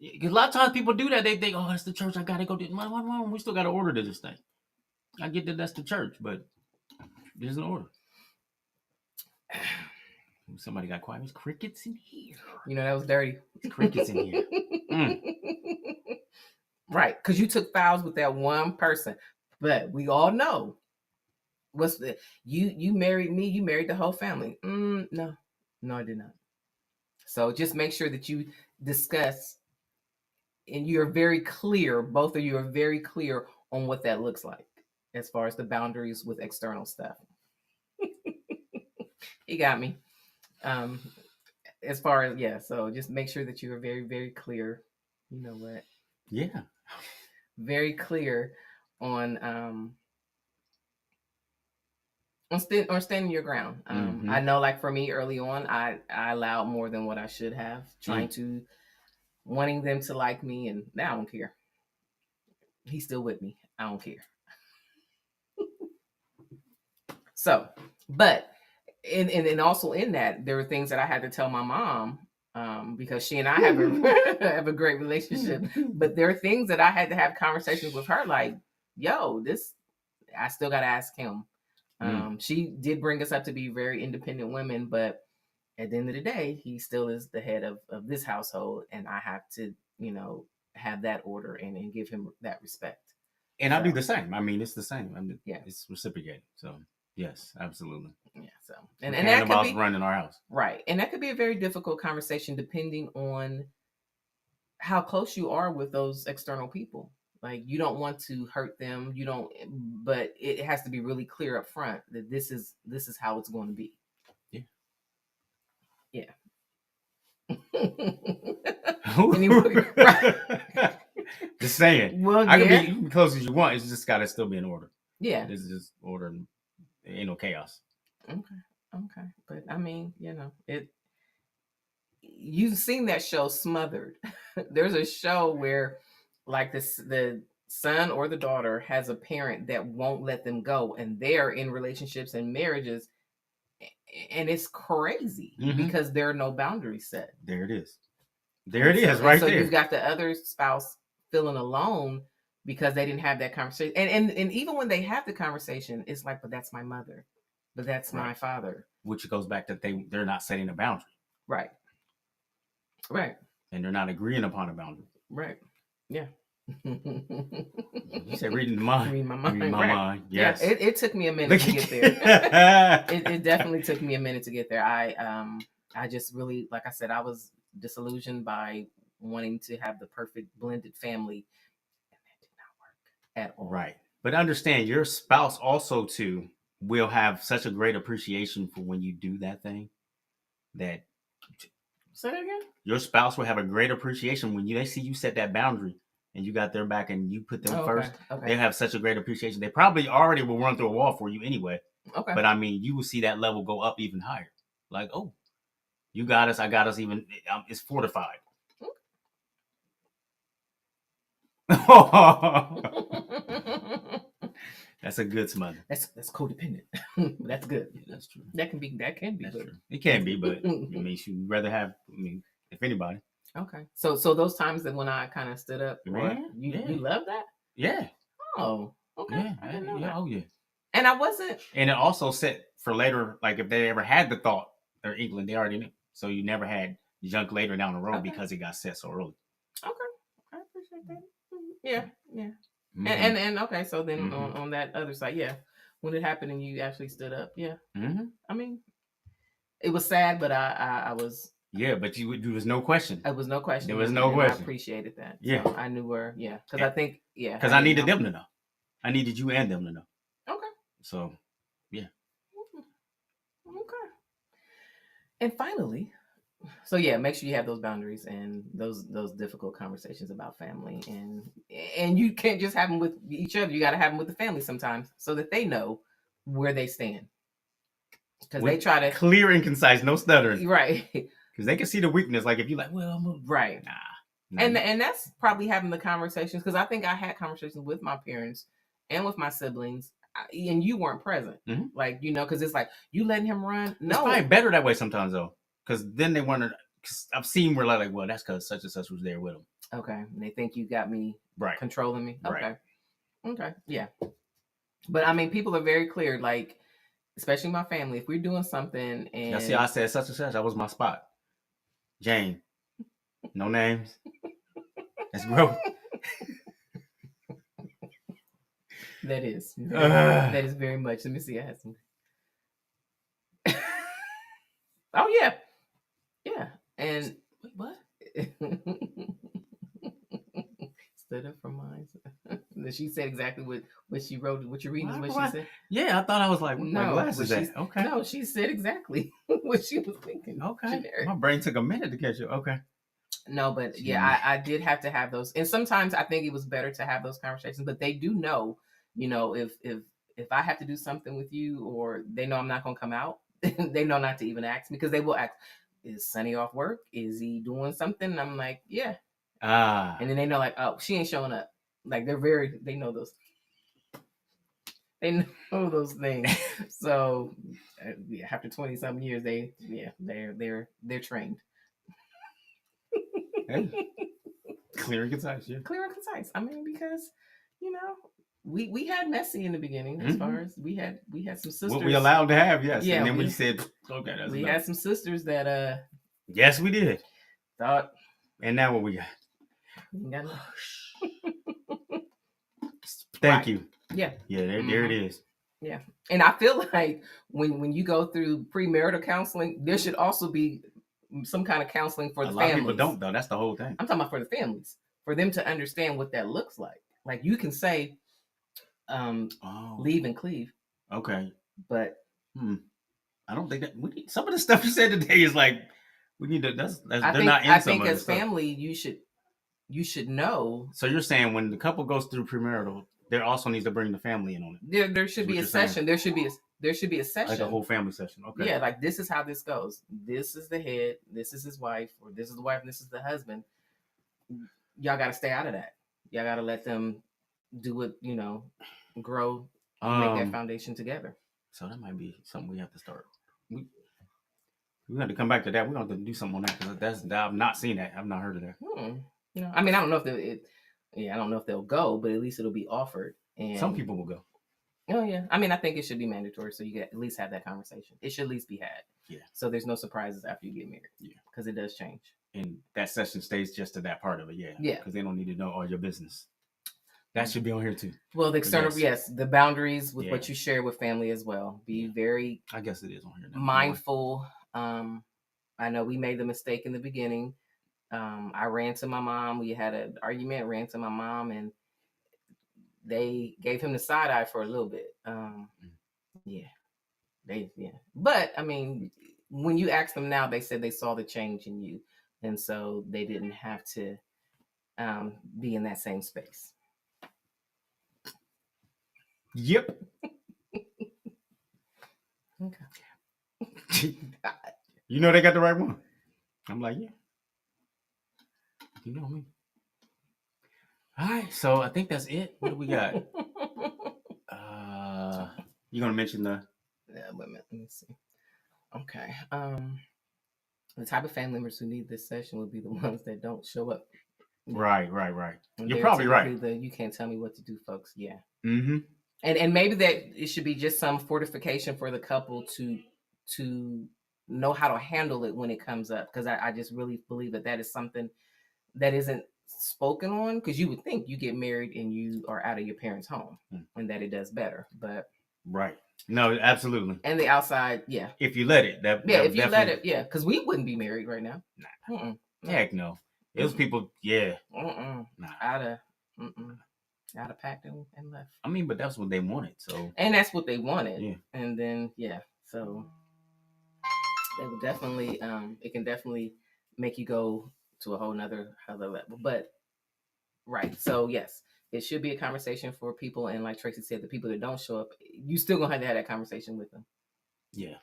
Because a lot of times people do that. They think, that's the church. I got to go. We still got to order to this thing. I get that that's the church, but there's an order. Somebody got quiet. There's crickets in here. That was dirty. There's crickets in here. Right, because you took vows with that one person. But we all know you married me, you married the whole family. No, I did not. So just make sure that you discuss and you're very clear, both of you are very clear on what that looks like as far as the boundaries with external stuff. He got me. As far as, so just make sure that you are very, very clear. You know what? Yeah. Very clear on standing your ground. I know, like for me early on, I allowed more than what I should have, wanting them to like me, and now I don't care. He's still with me. I don't care. So, but and also in that, there were things that I had to tell my mom because she and I have a have a great relationship. But there are things that I had to have conversations with her, like, "Yo, this I still got to ask him." She did bring us up to be very independent women, but at the end of the day, he still is the head of this household, and I have to, have that order and give him that respect. And I do the same. I mean, it's the same. It's reciprocated. So yes, absolutely. Yeah. So and that could be running our house, right, and that could be a very difficult conversation depending on how close you are with those external people. Like, you don't want to hurt them. You don't, but it has to be really clear up front that this is how it's going to be. Yeah. Anyway, just saying. Well, I can be close as you want. It's just got to still be in order. Yeah. This is just order. There ain't no chaos. Okay. But I mean, you've seen that show Smothered. There's a show where, like, the son or the daughter has a parent that won't let them go, and they're in relationships and marriages, and it's crazy because there are no boundaries set. There it is. There it is, right there. So you've got the other spouse feeling alone because they didn't have that conversation. And even when they have the conversation, it's like, but that's my mother. But that's my father. Which goes back to they're not setting a boundary. Right. And they're not agreeing upon a boundary. Right. Yeah. You said reading the mind. Reading my mind. Reading my mind. Yes. Yeah, it took me a minute to get there. it definitely took me a minute to get there. I just really, like I said, I was disillusioned by wanting to have the perfect blended family, and that did not work at all. Right. But understand, your spouse also too will have such a great appreciation for when you do that thing. That say that again? Your spouse will have a great appreciation when they see you set that boundary and you got their back and you put them first. Okay. They have such a great appreciation. They probably already will run through a wall for you anyway. Okay. But I mean, you will see that level go up even higher. Like, oh, you got us. I got us. Even it's fortified. That's a good smother. That's codependent. That's good. Yeah, that's true. That can be. That's true. It can be, but I mean, you'd rather have. I mean, if anybody. Okay. So those times that when I kind of stood up, you love that? Yeah. Oh. Okay. Yeah. I didn't know that. Oh yeah. And I wasn't. And it also set for later, like if they ever had the thought or inkling, they already knew. So you never had junk later down the road because it got set so early. Okay. I appreciate that. Yeah. Yeah. Mm-hmm. And okay, so then on that other side, when it happened and you actually stood up, I mean, it was sad, but I was. Yeah, but there was no question. It was no question. There was no question. I appreciated that. Yeah, so I knew where. Yeah, because I think because I needed them to know. I needed you and them to know. Okay. So, yeah. Okay. And finally. So make sure you have those boundaries and those difficult conversations about family, and you can't just have them with each other. You got to have them with the family sometimes, so that they know where they stand. Because they try to clear and concise, no stuttering, right? Because they can see the weakness. Like if you're like, well, right, and that's probably having the conversations. Because I think I had conversations with my parents and with my siblings, and you weren't present. Mm-hmm. Like because it's like you letting him run. No, it's probably better that way sometimes though. Because then they wonder, because I've seen where like, well, that's because such and such was there with them. Okay. And they think you got me controlling me. Okay. Right. Okay. Yeah. But I mean, people are very clear, like, especially my family, if we're doing something and. See, I said such and such, that was my spot. Jane. No names. That's growth. That is. That is very much. Let me see. I had some. Oh, yeah. Yeah. And wait, what? Stood up for mine. She said exactly what she wrote. What you're reading is what she said. Yeah, I thought I was like, what my glasses at? Okay. No, she said exactly what she was thinking. Okay. Generic. My brain took a minute to catch up. Okay. No, but I did have to have those. And sometimes I think it was better to have those conversations, but they do know, if I have to do something with you or they know I'm not going to come out, they know not to even ask me because they will ask, is Sonny off work? Is he doing something? And I'm like, yeah. And then they know like, oh, she ain't showing up. Like they know those. They know those things. So after 20 something years, they're trained. Hey. Clear and concise, yeah. Clear and concise. I mean, because we had messy in the beginning as far as we had some sisters. What we allowed to have, yes. Yeah, and then we said, okay, that's we had some sisters that yes, we did. Thought. And now what we got? We got Thank you. Yeah. Yeah, there it is. Yeah. And I feel like when you go through premarital counseling, there should also be some kind of counseling for the families. A lot of people don't, though. That's the whole thing. I'm talking about for the families, for them to understand what that looks like. Like you can say, leave and cleave. Okay. But I don't think that some of the stuff you said today is like we need to. I think as family, you should know. So you're saying when the couple goes through premarital, there also needs to bring the family in on it. There should be a session. There should be a session. Like a whole family session. Okay. Yeah, like this is how this goes. This is the head. This is his wife, or this is the wife, and this is the husband. Y'all got to stay out of that. Y'all got to let them do it. Grow, make that foundation together. So that might be something we have to start. We have to come back to that. We're going to have to do something on that because I've not seen that. I've not heard of that. I mean, I don't know I don't know if they'll go, but at least it'll be offered. And some people will go. Oh yeah, I mean, I think it should be mandatory, so you get at least have that conversation. It should at least be had. Yeah. So there's no surprises after you get married. Yeah. Because it does change. And that session stays just to that part of it. Yeah. Yeah. Because they don't need to know all your business. That should be on here too. Well, the external, the boundaries with what you share with family as well. Be very. I guess it is on here. Mindful. I know we made the mistake in the beginning. I ran to my mom. We had an argument. Ran to my mom, and they gave him the side eye for a little bit. But I mean, when you ask them now, they said they saw the change in you, and so they didn't have to be in that same space. Yep. Okay. You know they got the right one. I'm like, yeah. You know me. All right, so I think that's it. What do we got? You gonna mention the? Yeah, wait a minute. Let me see. Okay. The type of family members who need this session would be the ones that don't show up. Right. You're probably right. You can't tell me what to do, folks. Yeah. Mm-hmm. And maybe that it should be just some fortification for the couple to know how to handle it when it comes up, because I just really believe that is something that isn't spoken on, because you would think you get married and you are out of your parents' home and that it does better, but right. No, absolutely. And the outside, yeah. If you let it, if you let it, yeah, because we wouldn't be married right now. Nah. Heck no. Those people, yeah. Nah. I'd have packed and left. I mean, but that's what they wanted, so. And that's what they wanted. Yeah. And then, so they would definitely, it can definitely make you go to a whole other level. But, right. So, yes, it should be a conversation for people. And like Tracy said, the people that don't show up, you still going to have that conversation with them. Yeah.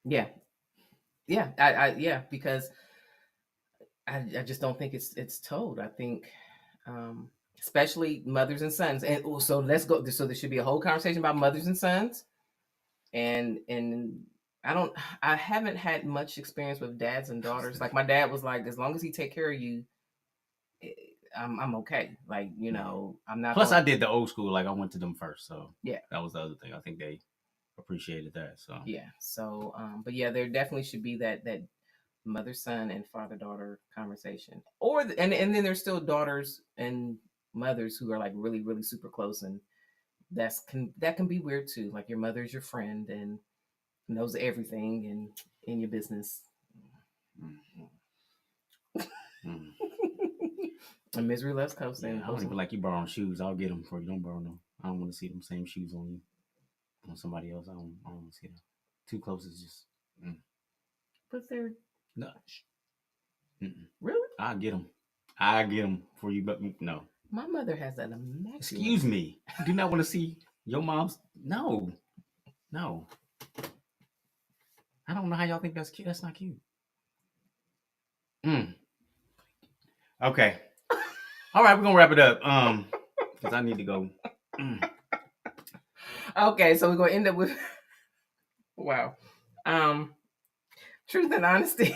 Yeah. Because I just don't think it's told. I think, especially mothers and sons. And so let's go. So there should be a whole conversation about mothers and sons. And I haven't had much experience with dads and daughters. Like my dad was like, as long as he take care of you, I'm okay. Like, I'm not. Plus I did the old school. Like I went to them first. So yeah, that was the other thing. I think they appreciated that. So yeah. So, but yeah, there definitely should be that mother-son and father-daughter conversation, and then there's still daughters and mothers who are like really, really super close, and that can be weird too. Like your mother's your friend and knows everything and in your business. And misery loves coasting. I don't even like you borrowing shoes. I'll get them for you. Don't borrow them. I don't want to see them same shoes on you, on somebody else. I don't want to see them. Too close is just. But they're. No. Really? I get them for you, but no. My mother has an immaculate. Excuse me. I do not want to see your mom's. No. I don't know how y'all think that's cute. That's not cute. Okay. All right, we're gonna wrap it up. because I need to go. Okay, so we're gonna end up with wow. Truth and honesty.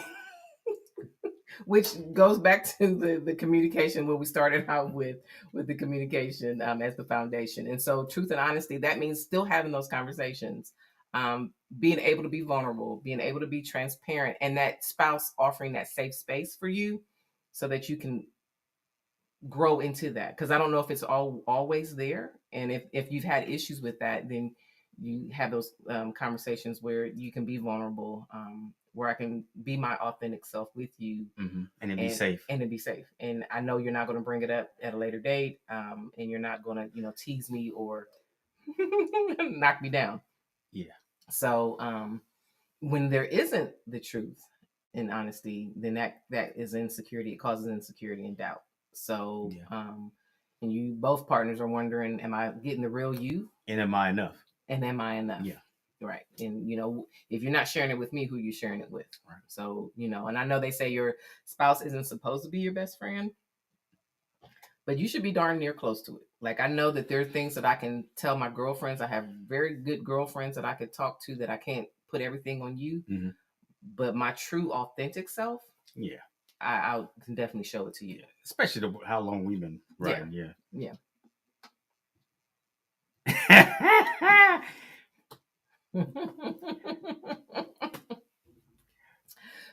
Which goes back to the communication where we started out with the communication as the foundation. And so truth and honesty, that means still having those conversations, being able to be vulnerable, being able to be transparent, and that spouse offering that safe space for you so that you can grow into that. Because I don't know if it's always there. And if you've had issues with that, then you have those conversations where you can be vulnerable, where I can be my authentic self with you, and be safe. And be safe. And I know you're not going to bring it up at a later date, and you're not going to, tease me or knock me down. Yeah. So when there isn't the truth and honesty, then that is insecurity. It causes insecurity and doubt. So, and you both partners are wondering, am I getting the real you? And am I enough? Yeah. Right. And, if you're not sharing it with me, who are you sharing it with? Right. So, and I know they say your spouse isn't supposed to be your best friend, but you should be darn near close to it. Like, I know that there are things that I can tell my girlfriends. I have very good girlfriends that I could talk to that I can't put everything on you. Mm-hmm. But my true authentic self, I can definitely show it to you. Especially how long we've been riding. Yeah.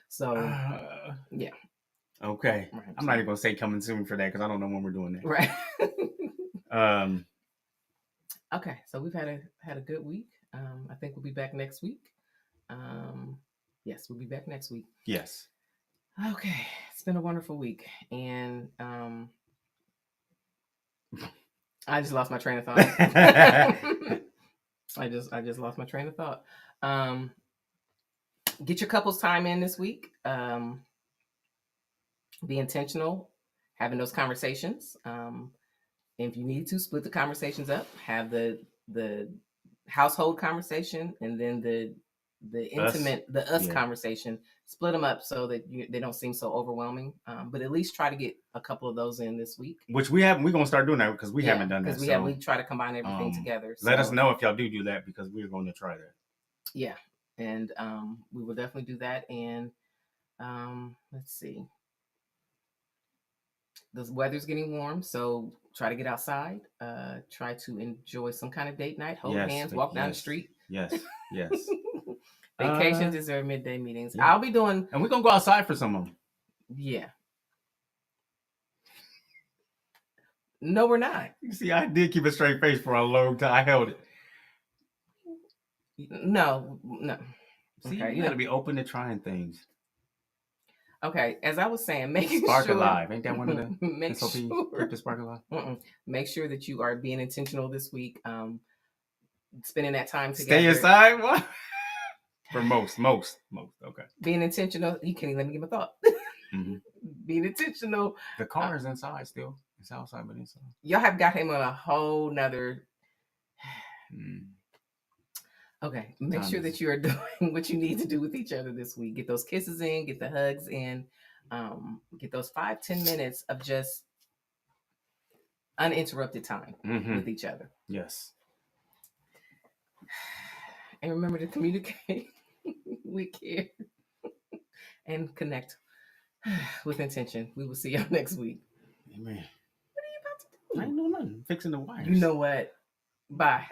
So, yeah. Okay. Right. I'm not even going to say coming soon for that because I don't know when we're doing that. Right. Okay. So we've had a good week. I think we'll be back next week. Yes, we'll be back next week. Yes. Okay. It's been a wonderful week. And I just lost my train of thought. I just lost my train of thought. Get your couples time in this week. Be intentional, having those conversations. If you need to, split the conversations up. Have the household conversation, and then the intimate, us conversation. Split them up so that they don't seem so overwhelming. But at least try to get a couple of those in this week. Which we have. We're gonna start doing that because we haven't done that. Because we try to combine everything together. Let us know if y'all do that because we're going to try that. Yeah, and we will definitely do that. And let's see. The weather's getting warm, so try to get outside. Try to enjoy some kind of date night. Hold hands, walk down the street. Yes. Vacations deserve midday meetings. Yeah. I'll be doing... And we're going to go outside for some of them. Yeah. No, we're not. You see, I did keep a straight face for a long time. I held it. No. See, you got to be open to trying things. Okay, as I was saying, make Spark sure... alive. Ain't that one of the SOPs? Keep the spark alive? Make sure that you are being intentional this week. Spending that time together. Stay inside? What? For most. Okay. Being intentional. You can't even let me give a thought. Being intentional. The car is inside still. It's outside, but inside. Y'all have got him on a whole nother... Okay, make sure that you are doing what you need to do with each other this week. Get those kisses in, get the hugs in, get those 5-10 minutes of just uninterrupted time with each other. Yes. And remember to communicate with care and connect with intention. We will see y'all next week. Amen. What are you about to do? I ain't know nothing. Fixing the wires. You know what? Bye.